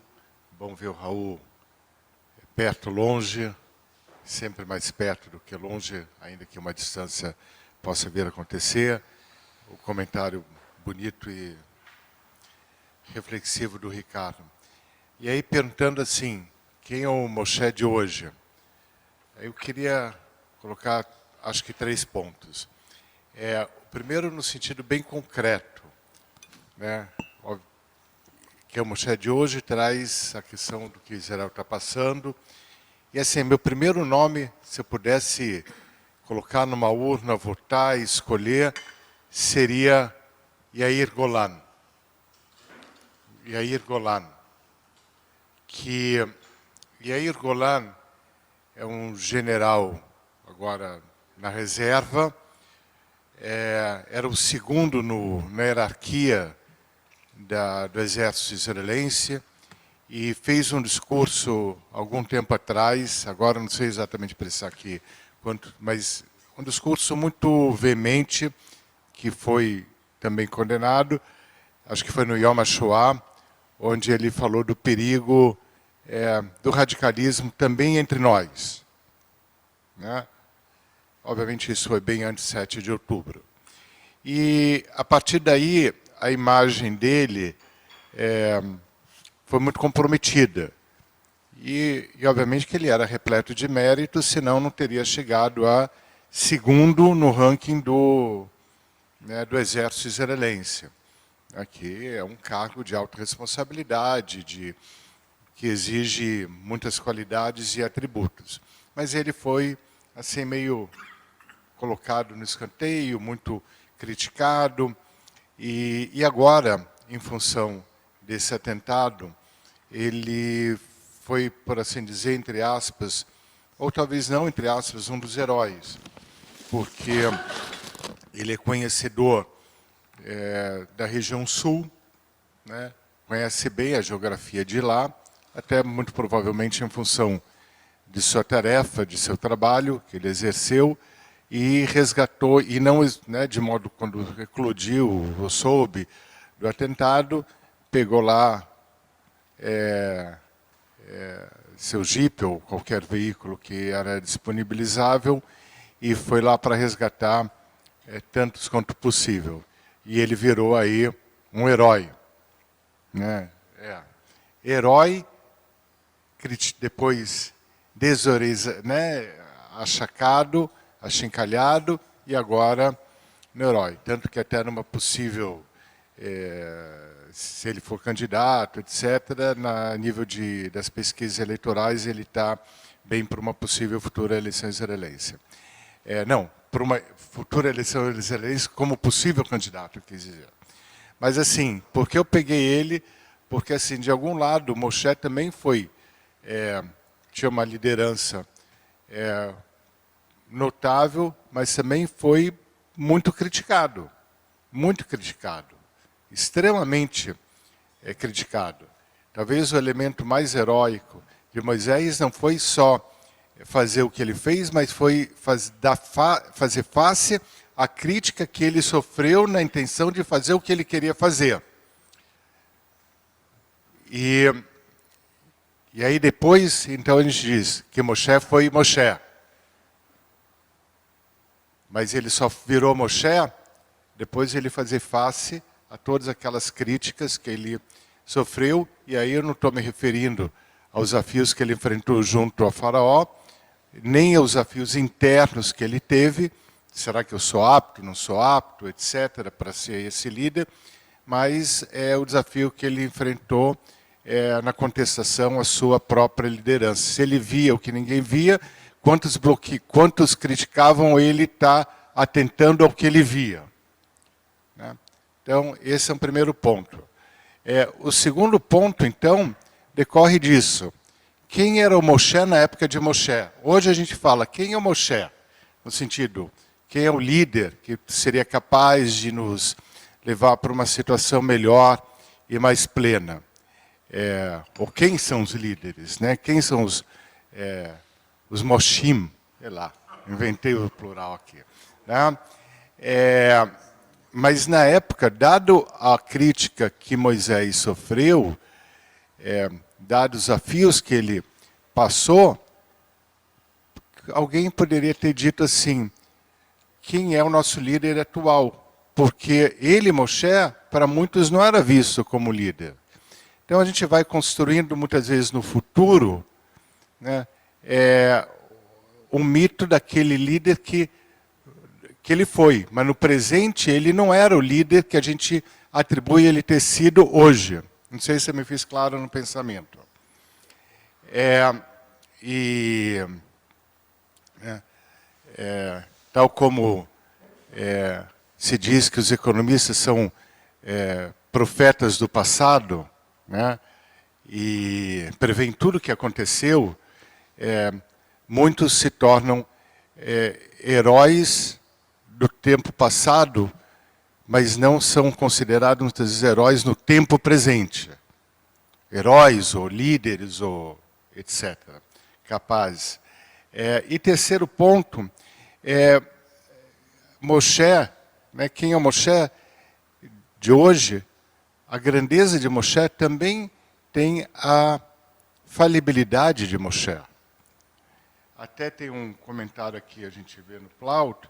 S9: Bom ver o Raul perto, longe, sempre mais perto do que longe, ainda que uma distância possa vir a acontecer. O comentário bonito e reflexivo do Ricardo. E aí, perguntando assim, quem é o Moshe de hoje? Eu queria colocar, acho que 3 pontos. O primeiro, no sentido bem concreto, né? Que é o Moshe de hoje, traz a questão do que Israel está passando. E assim, meu primeiro nome, se eu pudesse colocar numa urna, votar e escolher, seria Yair Golan. Yair Golan. Que Yair Golan é um general, agora na reserva, era o segundo na hierarquia do exército israelense e fez um discurso algum tempo atrás, agora não sei exatamente precisar aqui, mas um discurso muito veemente, que foi também condenado, acho que foi no Yom HaShoah, onde ele falou do perigo do radicalismo também entre nós. Né? Obviamente isso foi bem antes de 7 de outubro. E a partir daí, a imagem dele foi muito comprometida. E obviamente que ele era repleto de méritos, senão não teria chegado a segundo no ranking do exército israelense. Aqui é um cargo de alta responsabilidade, que exige muitas qualidades e atributos. Mas ele foi assim meio colocado no escanteio, muito criticado. E agora, em função desse atentado, ele foi, por assim dizer, entre aspas, ou talvez não entre aspas, um dos heróis, porque ele é conhecedor da região sul, né? Conhece bem a geografia de lá, até muito provavelmente em função de sua tarefa, de seu trabalho que ele exerceu, e resgatou, e não, né, de modo, quando eclodiu, ou soube do atentado, pegou lá seu Jeep ou qualquer veículo que era disponibilizável e foi lá para resgatar tantos quanto possível. E ele virou aí um herói. Né? Herói, depois achacado, achincalhado e agora no herói. Tanto que até numa possível, se ele for candidato, etc., na nível das pesquisas eleitorais, ele está bem para uma possível futura eleição israelense. Não, para uma futura eleição israelense como possível candidato, quis dizer. Mas assim, por que eu peguei ele? Porque assim, de algum lado, Moshe também tinha uma liderança notável, mas também foi muito criticado, extremamente criticado. Talvez o elemento mais heróico de Moisés não foi só fazer o que ele fez, mas foi fazer face à crítica que ele sofreu na intenção de fazer o que ele queria fazer. E aí depois, então, a gente diz que Moshe foi Moshe. Mas ele só virou Moshe depois de ele fazer face a todas aquelas críticas que ele sofreu. E aí eu não estou me referindo aos desafios que ele enfrentou junto ao faraó, nem aos desafios internos que ele teve. Será que eu sou apto, não sou apto, etc., para ser esse líder? Mas é o desafio que ele enfrentou na contestação à sua própria liderança. Se ele via o que ninguém via, quantos criticavam ele estar atentando ao que ele via. Né? Então, esse é um primeiro ponto. O segundo ponto, então, decorre disso. Quem era o Moshe na época de Moshe? Hoje a gente fala, quem é o Moshe? No sentido, quem é o líder que seria capaz de nos levar para uma situação melhor e mais plena? Ou quem são os líderes? Né? Quem são os Moshim? Sei lá, inventei o plural aqui. Né? Mas na época, dado a crítica que Moisés sofreu, dados os desafios que ele passou, alguém poderia ter dito assim, quem é o nosso líder atual? Porque ele, Moshe, para muitos não era visto como líder. Então a gente vai construindo muitas vezes no futuro, né, um mito daquele líder que ele foi, mas no presente ele não era o líder que a gente atribui ele ter sido hoje. Não sei se eu me fiz claro no pensamento. Tal como se diz que os economistas são profetas do passado, né, e prevêem tudo o que aconteceu, muitos se tornam heróis do tempo passado, mas não são considerados muitas vezes heróis no tempo presente. Heróis ou líderes ou etc. Capazes. E terceiro ponto, Moshe, né, quem é o Moshe de hoje, a grandeza de Moshe também tem a falibilidade de Moshe. Até tem um comentário aqui, a gente vê no Plaut,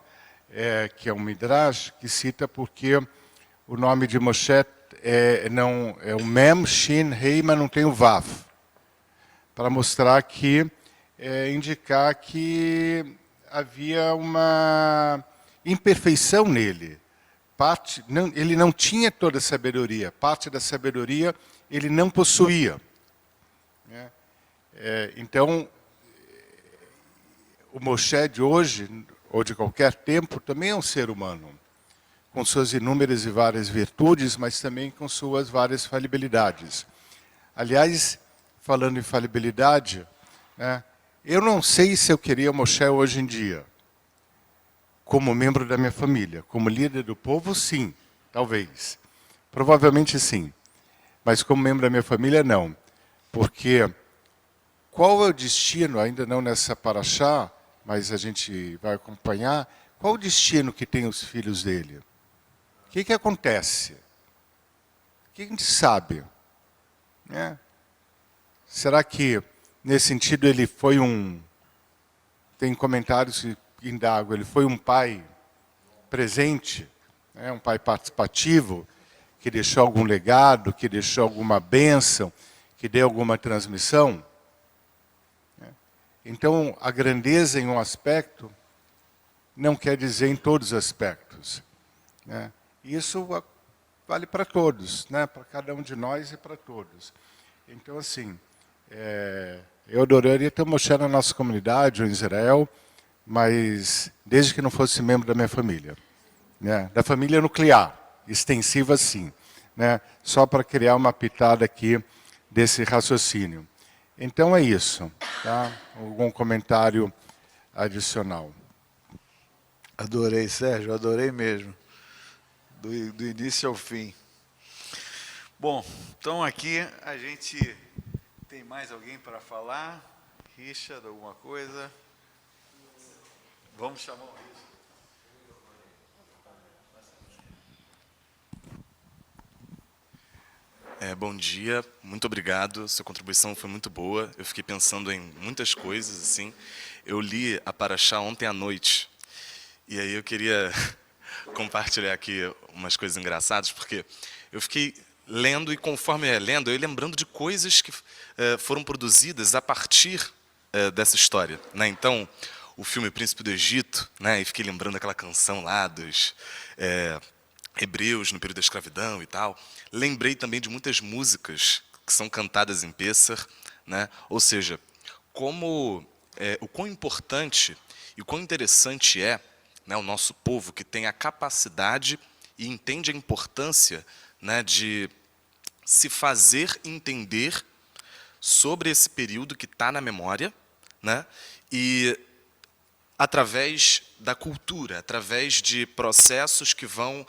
S9: que é um Midrash, que cita porque o nome de Moshe é o Mem, Shin, Rei, mas não tem o Vav. Para mostrar que, indicar que havia uma imperfeição nele. Ele não tinha toda a sabedoria, parte da sabedoria ele não possuía. Né? Então, o Moshe de hoje, ou de qualquer tempo, também é um ser humano, com suas inúmeras e várias virtudes, mas também com suas várias falibilidades. Aliás, falando em falibilidade, né, eu não sei se eu queria o Moshe hoje em dia, como membro da minha família. Como líder do povo, sim, talvez. Provavelmente sim. Mas como membro da minha família, não. Porque qual é o destino, ainda não nessa paraxá, mas a gente vai acompanhar, qual o destino que tem os filhos dele? O que acontece? Quem a gente sabe? Né? Será que, nesse sentido, ele foi tem comentários que indagam, ele foi um pai presente, né? Um pai participativo, que deixou algum legado, que deixou alguma bênção, que deu alguma transmissão? Então, a grandeza em um aspecto não quer dizer em todos os aspectos. Né? Isso vale para todos, né? Para cada um de nós e para todos. Então, assim, eu adoraria ter Moshe na nossa comunidade, ou em Israel, mas desde que não fosse membro da minha família. Né? Da família nuclear, extensiva sim. Né? Só para criar uma pitada aqui desse raciocínio. Então é isso. Tá? Algum comentário adicional?
S10: Adorei, Sérgio, adorei mesmo. Do início ao fim.
S2: Bom, então aqui a gente tem mais alguém para falar? Richard, alguma coisa? Vamos chamar o Richard.
S11: Bom dia, muito obrigado, sua contribuição foi muito boa, eu fiquei pensando em muitas coisas, assim. Eu li a Paraxá ontem à noite, e aí eu queria compartilhar aqui umas coisas engraçadas, porque eu fiquei lendo, e conforme eu ia lendo, eu ia lembrando de coisas que foram produzidas a partir dessa história. Né? Então, o filme Príncipe do Egito, né? E fiquei lembrando aquela canção lá dos hebreus no período da escravidão e tal. Lembrei também de muitas músicas que são cantadas em Pêssar, né? Ou seja, como o quão importante e o quão interessante é, né, o nosso povo que tem a capacidade e entende a importância, né, de se fazer entender sobre esse período que está na memória, né? E através da cultura, através de processos que vão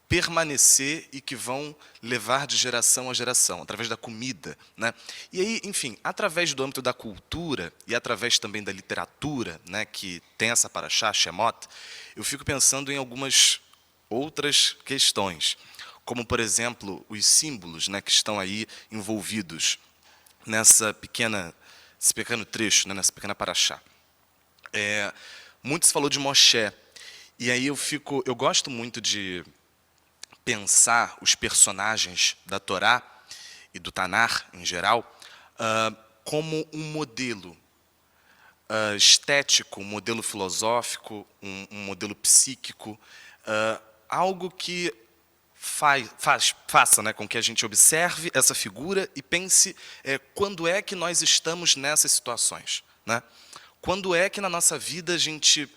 S11: permanecer e que vão levar de geração a geração, através da comida, né? E aí, enfim, através do âmbito da cultura e através também da literatura, né, que tem essa paraxá, Shemot, eu fico pensando em algumas outras questões, como, por exemplo, os símbolos, né, que estão aí envolvidos nesse pequeno trecho, né, nessa pequena paraxá. Muito se falou de Moshe, e aí eu gosto muito de pensar os personagens da Torá e do Tanar, em geral, como um modelo estético, um modelo filosófico, um modelo psíquico, algo que faça, né, com que a gente observe essa figura e pense quando é que nós estamos nessas situações, né? Quando é que na nossa vida a gente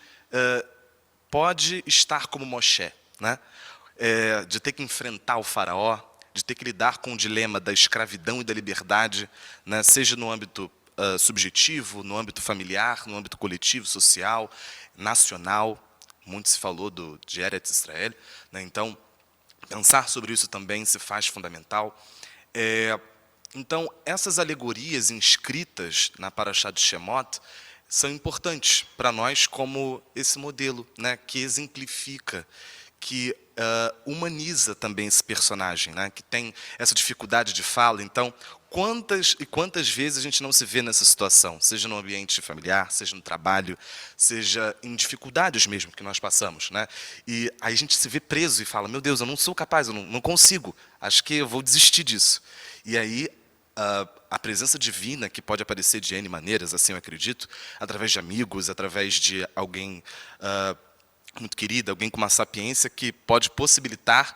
S11: pode estar como Moshe, né? De ter que enfrentar o faraó, de ter que lidar com o dilema da escravidão e da liberdade, né, seja no âmbito subjetivo, no âmbito familiar, no âmbito coletivo, social, nacional. Muito se falou de Eretz Israel, né? Então, pensar sobre isso também se faz fundamental. Então, essas alegorias inscritas na Paraxá de Shemot são importantes para nós como esse modelo, né, que exemplifica, que humaniza também esse personagem, né, que tem essa dificuldade de fala. Então, quantas vezes a gente não se vê nessa situação, seja no ambiente familiar, seja no trabalho, seja em dificuldades mesmo que nós passamos, né? E aí a gente se vê preso e fala, meu Deus, eu não sou capaz, eu não consigo, acho que eu vou desistir disso. E aí a presença divina, que pode aparecer de N maneiras, assim eu acredito, através de amigos, através de alguém muito querido, alguém com uma sapiência que pode possibilitar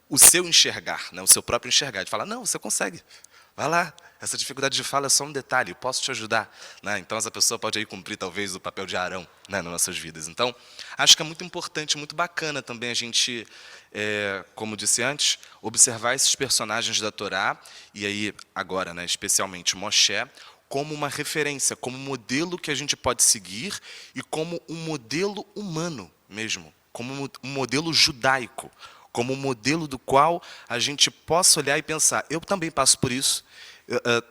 S11: o seu enxergar, né, o seu próprio enxergar, de falar, não, você consegue, vai lá, essa dificuldade de fala é só um detalhe, eu posso te ajudar, né? Então essa pessoa pode aí cumprir talvez o papel de Arão, né, nas nossas vidas. Então, acho que é muito importante, muito bacana também a gente, como disse antes, observar esses personagens da Torá, e aí agora, né, especialmente Moshe, como uma referência, como um modelo que a gente pode seguir e como um modelo humano mesmo, como um modelo judaico, como um modelo do qual a gente possa olhar e pensar, eu também passo por isso,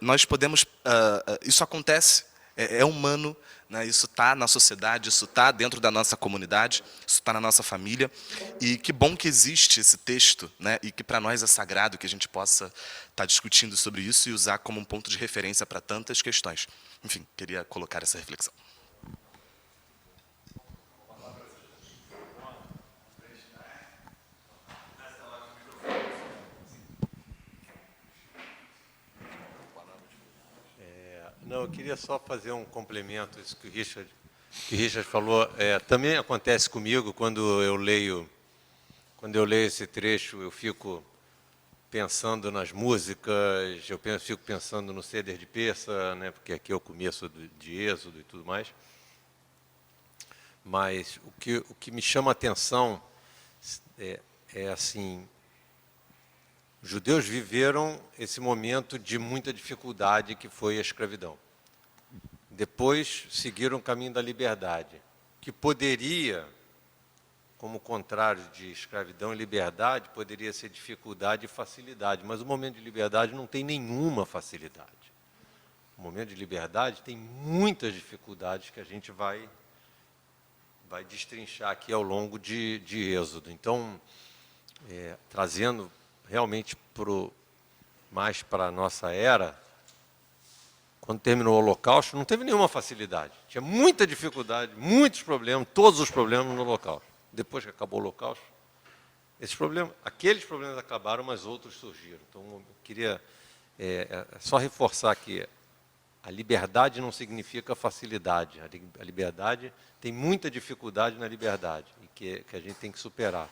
S11: nós podemos, isso acontece, é humano, né, isso está na sociedade, isso está dentro da nossa comunidade, isso está na nossa família, e que bom que existe esse texto, né, e que para nós é sagrado que a gente possa estar discutindo sobre isso e usar como um ponto de referência para tantas questões. Enfim, queria colocar essa reflexão.
S5: Não, eu queria só fazer um complemento, isso que o Richard falou. Também acontece comigo quando eu leio esse trecho, eu fico pensando nas músicas, fico pensando no Seder de Peça, né, porque aqui é o começo de Êxodo e tudo mais. Mas o que me chama a atenção é assim, os judeus viveram esse momento de muita dificuldade que foi a escravidão. Depois seguiram o caminho da liberdade, que poderia, como contrário de escravidão e liberdade, poderia ser dificuldade e facilidade, mas o momento de liberdade não tem nenhuma facilidade. O momento de liberdade tem muitas dificuldades que a gente vai destrinchar aqui ao longo de Êxodo. Então, trazendo realmente mais para a nossa era, quando terminou o Holocausto, não teve nenhuma facilidade. Tinha muita dificuldade, muitos problemas, todos os problemas no Holocausto. Depois que acabou o Holocausto, aqueles problemas acabaram, mas outros surgiram. Então, eu queria só reforçar que a liberdade não significa facilidade. A liberdade tem muita dificuldade na liberdade, e que a gente tem que superar.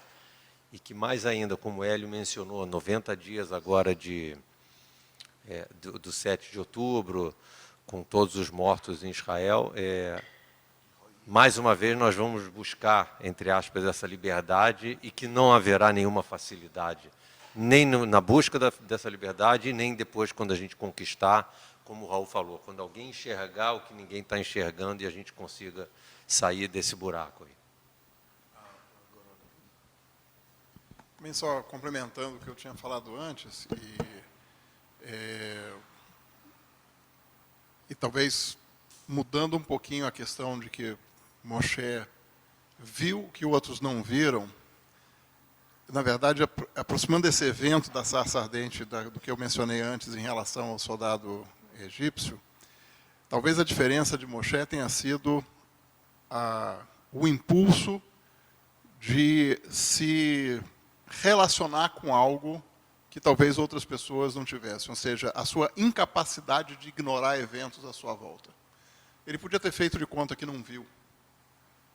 S5: E que mais ainda, como o Hélio mencionou, 90 dias agora do 7 de outubro, com todos os mortos em Israel, mais uma vez nós vamos buscar, entre aspas, essa liberdade e que não haverá nenhuma facilidade nem na busca dessa liberdade, nem depois quando a gente conquistar, como o Raul falou, quando alguém enxergar o que ninguém está enxergando e a gente consiga sair desse buraco aí.
S8: Também só complementando o que eu tinha falado antes, e talvez mudando um pouquinho a questão de que Moshe viu o que outros não viram, na verdade, aproximando desse evento da sarça ardente, do que eu mencionei antes em relação ao soldado egípcio, talvez a diferença de Moshe tenha sido o impulso de se relacionar com algo que talvez outras pessoas não tivessem, ou seja, a sua incapacidade de ignorar eventos à sua volta. Ele podia ter feito de conta que não viu,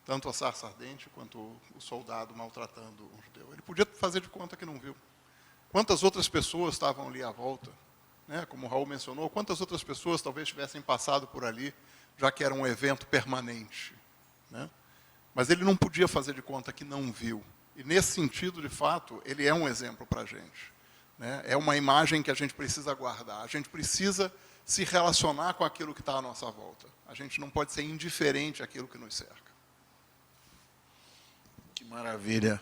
S8: tanto a sarça ardente quanto o soldado maltratando um judeu. Ele podia fazer de conta que não viu. Quantas outras pessoas estavam ali à volta? Né? Como o Raul mencionou, quantas outras pessoas talvez tivessem passado por ali, já que era um evento permanente? Né? Mas ele não podia fazer de conta que não viu. E, nesse sentido, de fato, ele é um exemplo para a gente. Né? É uma imagem que a gente precisa guardar. A gente precisa se relacionar com aquilo que está à nossa volta. A gente não pode ser indiferente àquilo que nos cerca.
S10: Que maravilha.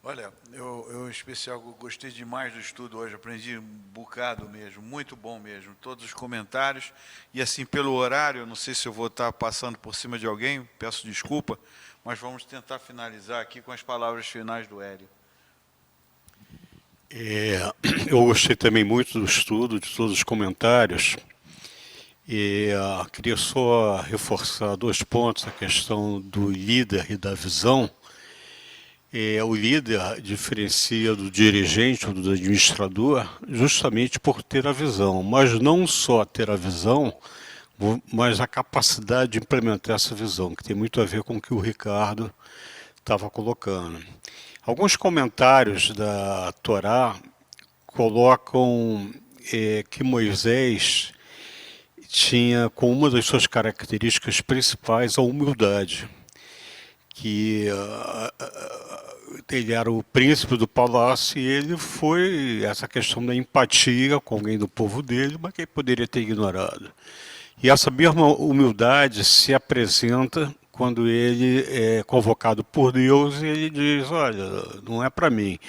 S10: Olha, eu em especial gostei demais do estudo hoje, aprendi um bocado mesmo, muito bom mesmo, todos os comentários, e assim, pelo horário, não sei se eu vou estar passando por cima de alguém, peço desculpa, mas vamos tentar finalizar aqui com as palavras finais do Hélio.
S3: Eu gostei também muito do estudo, de todos os comentários, e queria só reforçar 2 pontos, a questão do líder e da visão. O líder diferencia do dirigente ou do administrador justamente por ter a visão, mas não só ter a visão, mas a capacidade de implementar essa visão, que tem muito a ver com o que o Ricardo estava colocando. Alguns comentários da Torá colocam que Moisés tinha como uma das suas características principais a humildade, que ele era o príncipe do palácio e ele foi essa questão da empatia com alguém do povo dele, mas que ele poderia ter ignorado. E essa mesma humildade se apresenta quando ele é convocado por Deus e ele diz, olha, não é para mim.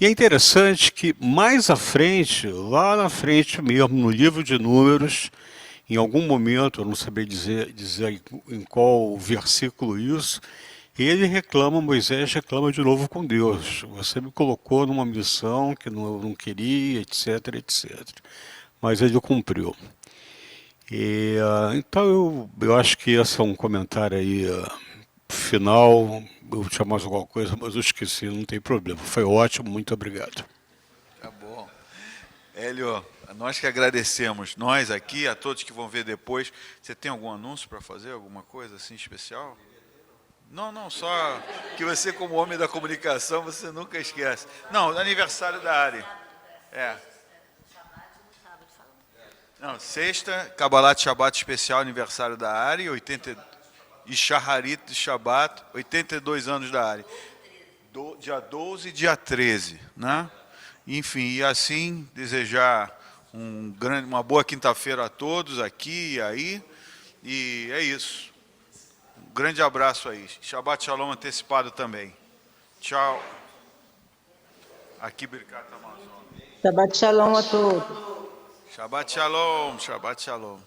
S3: E é interessante que mais à frente, lá na frente mesmo, no livro de Números, em algum momento, eu não sabia dizer em qual versículo isso, Moisés reclama de novo com Deus. Você me colocou numa missão que eu não queria, etc, etc. Mas ele cumpriu. Então eu acho que esse é um comentário aí final. Eu tinha mais alguma coisa, mas eu esqueci, não tem problema. Foi ótimo, muito obrigado.
S10: Tá bom. Hélio, nós que agradecemos, nós aqui, a todos que vão ver depois. Você tem algum anúncio para fazer, alguma coisa assim especial? Não, só que você, como homem da comunicação, você nunca esquece. Não, aniversário da Ari. Não, sexta, Kabbalat Shabbat especial, aniversário da Ari, e Shaharit de Shabbat, 82 anos da Ari. Dia 12 e dia 13, né? Enfim, e assim, desejar uma boa quinta-feira a todos aqui e aí, e é isso. Um grande abraço aí. Shabbat Shalom antecipado também. Tchau. Aqui, Birkat Amazon.
S12: Shabbat Shalom a todos.
S10: Shabbat Shalom, Shabbat Shalom.